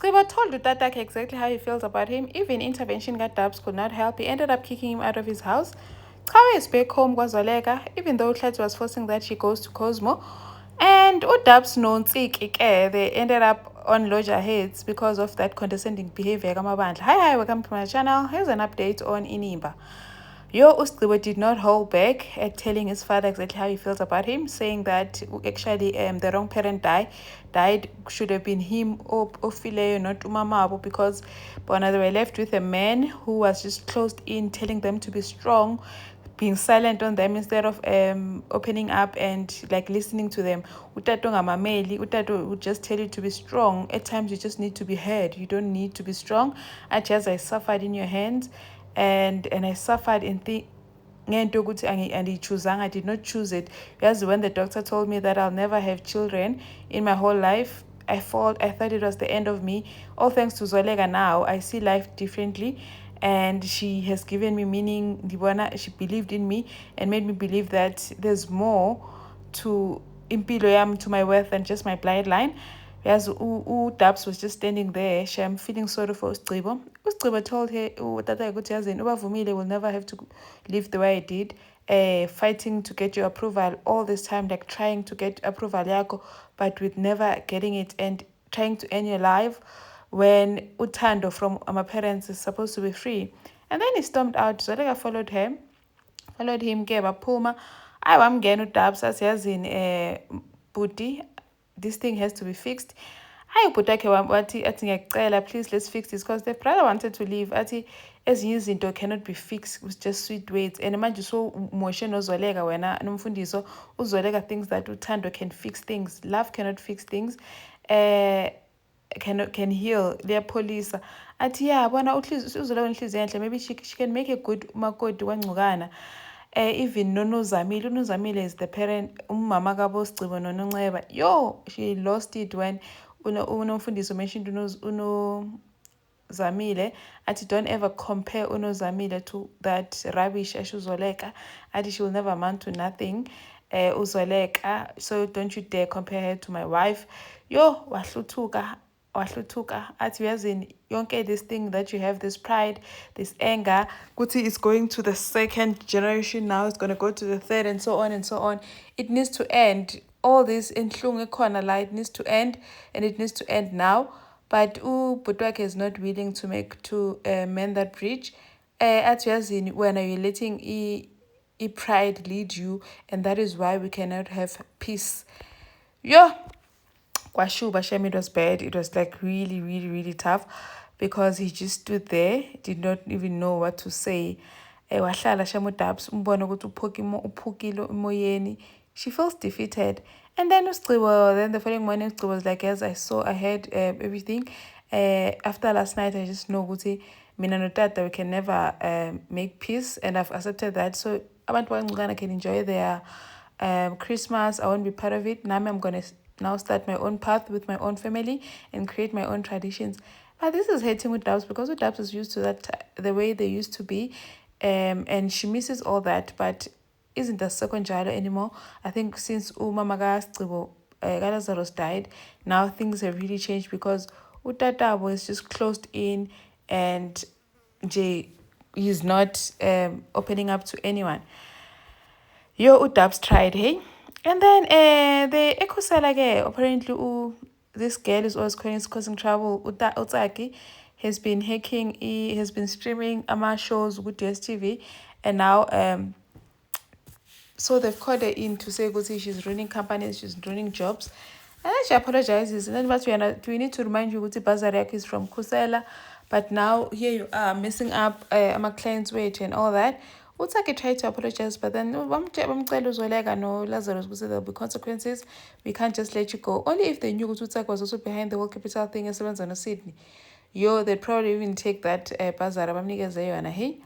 Skiba told Utatake exactly how he feels about him. Even intervention Dubs could not help. He ended up kicking him out of his house. Chawe is back home kwaZoleka, even though Tlhathi was forcing that she goes to Cosmo. And Udabs Nontsik, they ended up on loggerheads because of that condescending behavior. Hi, welcome to my channel. Here's an update on Inimba. Ustliwe did not hold back at telling his father exactly how he feels about him, saying that actually the wrong parent died should have been him or Fileyo, not Umamabo, because Bona, they were left with a man who was just closed in, telling them to be strong, being silent on them instead of opening up and like listening to them. Utato ngamameli, Utato would just tell you to be strong. At times you just need to be heard. You don't need to be strong. I suffered in your hands, and I suffered in ngento ukuthi angiyichuzanga, I did not choose it. Yazi, when the doctor told me that I'll never have children in my whole life, I thought it was the end of me. All thanks to Zolega, now I see life differently, and she has given me meaning. She believed in me and made me believe that there's more to impilo yam, to my worth, than just my bloodline. As Dubs was just standing there, I'm feeling sorry for Ustribo. Ustribo told her, Tata Ubavumile will never have to live the way I did. Fighting to get your approval all this time, like trying to get approval yako, but with never getting it, and trying to end your life when Utando from my parents is supposed to be free. And then he stormed out. Zolega followed him, ke baphuma. I wamngena uDubs asiyazini booty, this thing has to be fixed. Hayi ubhuti wakhe wathi athi ngiyacela, please let's fix this, because the brother wanted to leave. Athi ezinye izinto cannot be fixed with just sweet words. And manje so moshe noZoleka wena nomfundiso. uZoleka thinks that uthando can fix things. Love cannot fix things. Can heal, liyapholisa. Athi yeah, bona uZoleka unhliziyo enhle, maybe she can make a good makoti wancukana. Even Nonozamile is the parent, umama kaBoscibo noNonceba. She lost it when unomfundiso mentioned Zamile. Athi don't ever compare Zamile to that rubbish ashuzoleka. Athi she will never amount to nothing. Uzoleka, so don't you dare compare her to my wife. Wahlutuka athi uyazini yonke this thing that you have, this pride, this anger, Kuti is going to the second generation now, it's going to go to the third, and so on and so on. It needs to end. All this inhlungu ekhona la, it needs to end, and it needs to end now. But Butwake is not willing to mend that bridge. Athi uyazini, when are you letting pride lead you, and that is why we cannot have peace. Kwashuba Shem, it was bad. It was like really, really, really tough, because he just stood there, did not even know what to say. Wahlala Shem uDubs, umbona ukuthi uphukile emoyeni. She feels defeated. And then then the following morning, Ustribo was like, as I heard everything. After last night, I just know ukuthi mina noTata, we can never make peace, and I've accepted that. So abantu bancikana can enjoy their Christmas. I won't be part of it. Now I'm gonna now start my own path with my own family and create my own traditions. But this is hating uDubs, because uDubs is used to that, the way they used to be, and she misses all that, but isn't a second child anymore. I think since umama kaScibo, Lazarus died, now things have really changed, because uTata was just closed in, and Jay is not opening up to anyone. uDubs tried, hey? And then the Ekosala, apparently this girl is always causing trouble. Utsaki has been hacking, he has been streaming ama shows with DSTV, and now so they've called her in to say she's running companies, she's running jobs. And then she apologizes. And then but we need to remind you that Bazariak is from Kusela, but now here you are messing up my client's weight and all that. Utsaki tried to apologize, but then no Lazarus said there'll be consequences. We can't just let you go. Only if they knew Utsaki was also behind the whole capital thing as well as on Sydney. They'd probably even take that Bazara. Hey.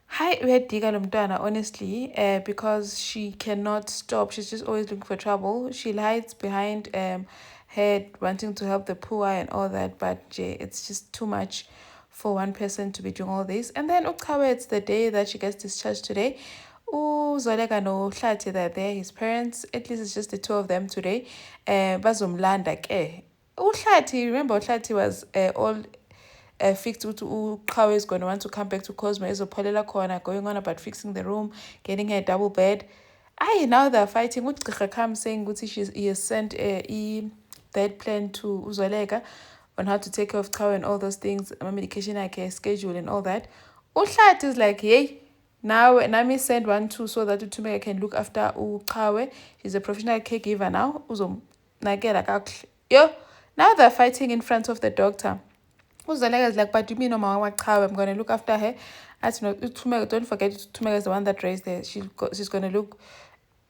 Hi, uyadiga lo mntwana, honestly, because she cannot stop. She's just always looking for trouble. She hides behind her wanting to help the poor and all that, but it's just too much for one person to be doing all this. And then Ukawe, it's the day that she gets discharged today. Zoleka no Hlathi, that they're his parents. At least it's just the two of them today. Bazomlanda ke. uHlathi, remember uHlathi was all fixed ukuthi uQhawe is going to want to come back to Cosmo ezopholela khona, going on about fixing the room, getting her a double bed. Now they're fighting. UGqirha comes saying ukuthi he has sent a diet plan to Uzoleka on how to take care of Qhawe and all those things, medication akhe, schedule and all that. uHlathi is like, hey, now Nami send one too so that uThumeka can look after uQhawe. She's a professional caregiver now. Uzomnakela kakuhle. Yo, now they're fighting in front of the doctor. Uzoleka is like, but you mean no mama Qhawe, I'm gonna look after her. No, Uthumeka, don't forget Uthumeka is the one that raised her. She's gonna look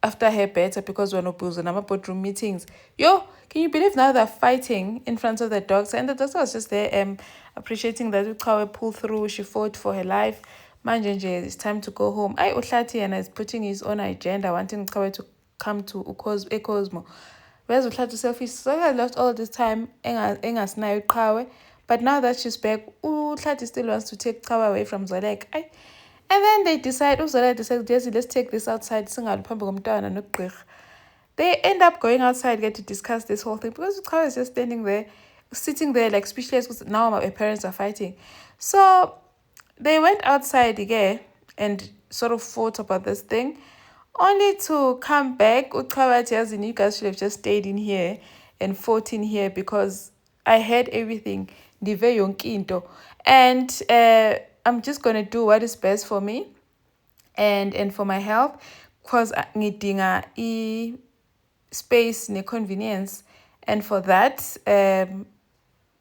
after her better because we're not busy and boardroom meetings. Yo, can you believe now they're fighting in front of the doctor? And the doctor was just there appreciating that uQhawe pulled through. She fought for her life. Manje, it's time to go home. uHlathi and is putting his own agenda, wanting uQhawe to come to Cosmo. Whereas uHlathi selfish, so I lost all this time engasinayo uQhawe. But now that she's back, uHlathi still wants to take Qhawe away from Zoleka. And then they decide, Uzoleka decides, let's take this outside. They end up going outside, get to discuss this whole thing because Qhawe is just standing there, sitting there like speechless because now my parents are fighting. So they went outside again and sort of fought about this thing, only to come back. Qhawe, you guys should have just stayed in here and fought in here because I heard everything. And I'm just going to do what is best for me and for my health because ngidinga space ne-convenience. And for that,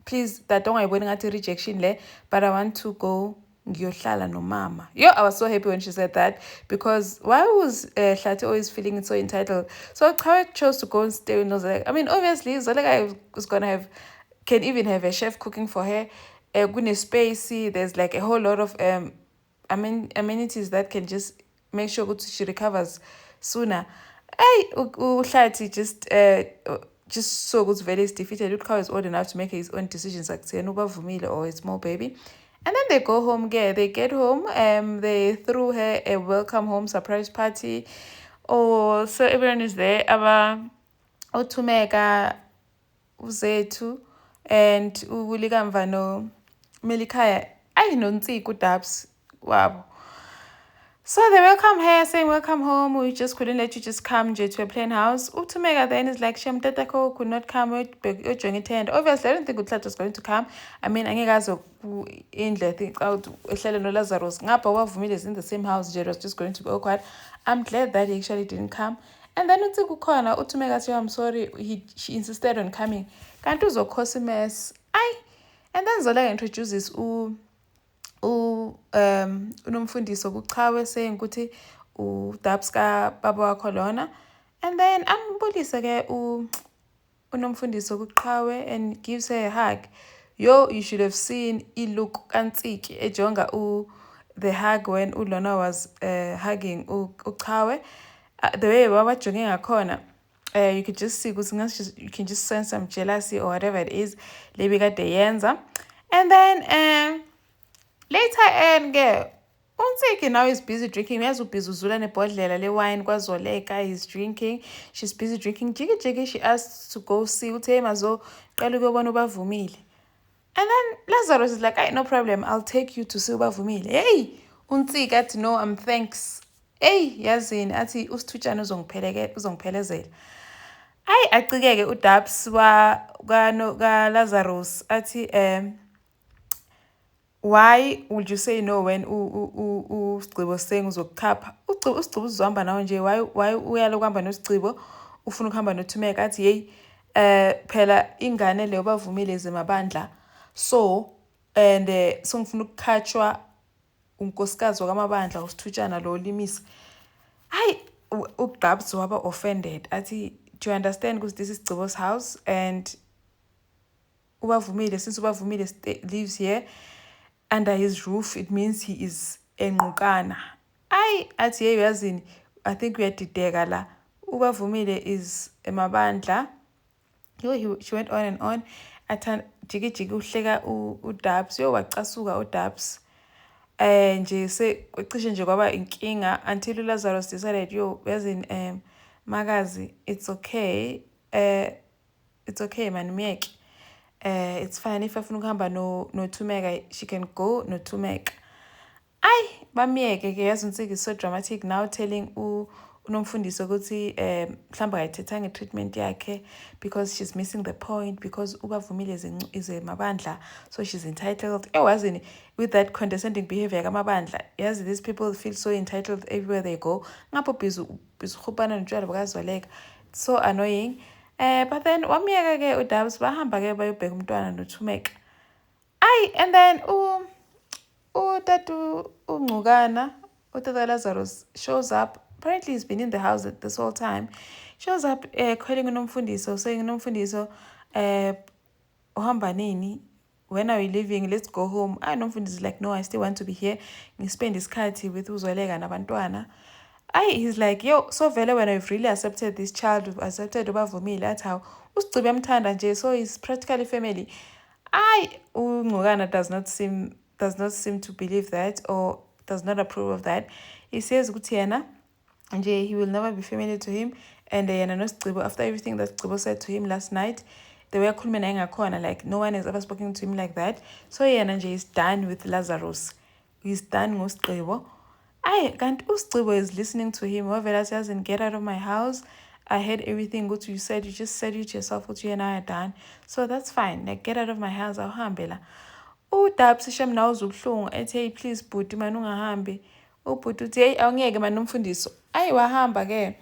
please, that don't want to rejection le, but I want to go ngiyohlala no mama. Yo, I was so happy when she said that because why was Hlathi always feeling so entitled? So Qhawe chose to go and stay with Zoleka. I mean, obviously, Zoleka is going to can even have a chef cooking for her. Space, there's like a whole lot of amenities that can just make sure she recovers sooner. uHlathi just so good, very defeated. uQhawe is old enough to make his own decisions, like Ubavumile or a small baby. And then they go home. They get home. They threw her a welcome home surprise party. Oh, so everyone is there. uThumeka, uZethu, and uLikamva no Melikaya. Dabs. Wow. So they welcome her, saying, welcome home. We just couldn't let you just come to a plain house. uThumeka then is like, Shem Tetako could not come with and obviously I don't think uThlatha was going to come. I mean, Angegazo in the thing out no Lazarus. Ngapa wavumile is in the same house. It was just going to be awkward. I'm glad that he actually didn't come. And then uThumeka said, I'm sorry, she insisted on coming. Can't do so mess. And then Zola introduces unomfundiso kuQhawe saying ukuthi uDabs ka baba wakho lona. And then ambulisa ke unomfundiso kuQhawe and gives her a hug. Yo, you should have seen look kansiki ejonga the hug when uLona was hugging uQhawe. The way baba jogging ngakhona, you could just see you can just sense some jealousy or whatever it is lebika deyenza. And then later and uNtsiki now is busy drinking. Busy uzula nebhodlela le wine kwaZoleka. He's drinking. She's busy drinking. Jiki she asked to go see Mazo qala ukubona uBavumile. And then Lazarus is like, no problem, I'll take you to see uBavumile. Hey, uNtsiki athi no, thanks. Hey, yazini athi usithutshana uzongiphelezela. Aqikeke uDabs ka Lazarus athi why would you say no when uSigcibo saying uzokukhapha? uSigcibo uzohamba nawe nje, why uyalo kuhamba noSigcibo ufuna ukuhamba noThumeka athi hey phela ingane le uBavumile ezemabandla so and so ngifuna ukukhatshwa unkosikazi wakamabandla usithutshana lo limisa. uDabs waba offended athi, do you understand because this is Sigcibo's house and uBavumile, since uBavumile lives here under his roof, it means he is enqukana. Athi hey yazini, I think we had to la. uBavumile is emabandla. She went on and on. Jiki uhleka uDabs. Wacasuka uDabs. Nje cishe nje kwaba inkinga until uLazarus decided yazini makazi, it's okay. It's okay man, miyeke. It's fine if afuna ukuhamba no Thumeka, she can go no Thumeka. Ayi bamiyeke ke yazi uNsiki is so dramatic now telling uNomfundisi ukuthi mhlamba ayithethanga treatment yakhe because she's missing the point because ubavumile ize mabandla so she's entitled. Ewazini with that condescending behavior kamabandla yazi these people feel so entitled everywhere they go ngapho busy ukhupana notshwala bukaZoleka. It's so annoying. But then wamiyeka ke uDabs bahamba ke bayobheka umntwana noThumeka. Ayi and then Utatu Ungugana, Utata Lazarus shows up. Apparently he's been in the house this whole time. Shows up calling uNomfundiso, saying uNomfundiso, uhamba nini? When are we leaving? Let's go home. Nomfundiso is like, no, I still want to be here. We spend isikhathi with uZoleka nabantwana. He's like, yo, so vele when I've really accepted this child, we've accepted ubavumile, that's how uSigcibo uyamthanda nje, so he's practically family. Ungugana does not seem to believe that or does not approve of that. He says ukuthi he will never be family to him, and after everything that Sigcibo said to him last night, the way akhulume naye ngakhona, like no one has ever spoken to him like that. So yena nje is done with Lazarus. He's done ngoSigcibo. Kanti uSigcibo is listening to him. Wavela says, get out of my house. I heard everything what you said. You just said it yourself what you and I are done. So that's fine. Like, get out of my house. Awuhambe la. uDabs ishem nawo uzubuhlungu ethi hey please bhuti manje ungahambi. Ubhuti uthi hey awungeke manje uMfundiso. Wahamba ke.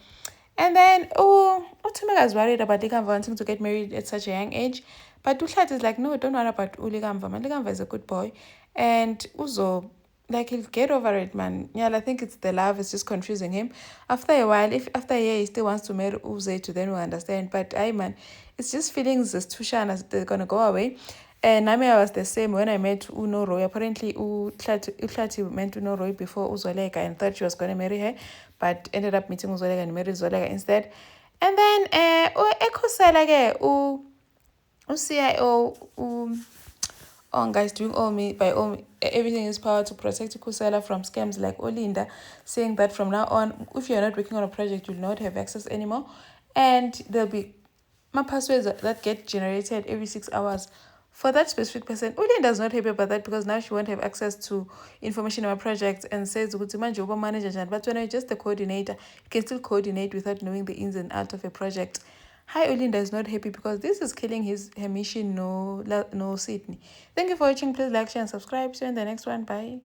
And then uThumeka is worried about Likamva wanting to get married at such a young age. But Uhlathi is like, no, don't worry about uLikamva, man. Likamva is a good boy. And Uzo, like, he'll get over it, man. Yeah, I think it's the love is just confusing him. After a while, if after a year he still wants to marry Uze, then we'll understand. But man, it's just feelings as Tushan as they're gonna go away. And I was the same when I met Unoroy. Apparently, Uhlathi meant Unoroy before Uzoleka and thought she was going to marry her, but ended up meeting Uzoleka and married Uzoleka instead. And then, ekhosela ke CIO, guys doing everything in his power to protect Kusela from scams like Olinda, saying that from now on, if you're not working on a project, you'll not have access anymore, and there'll be my passwords that get generated every 6 hours for that specific person. Olinda is not happy about that because now she won't have access to information on my project and says manager, but when you're just a coordinator, you can still coordinate without knowing the ins and outs of a project. Hi, Olinda is not happy because this is killing her mission, no Sydney. Thank you for watching. Please like, share, and subscribe. See you in the next one. Bye.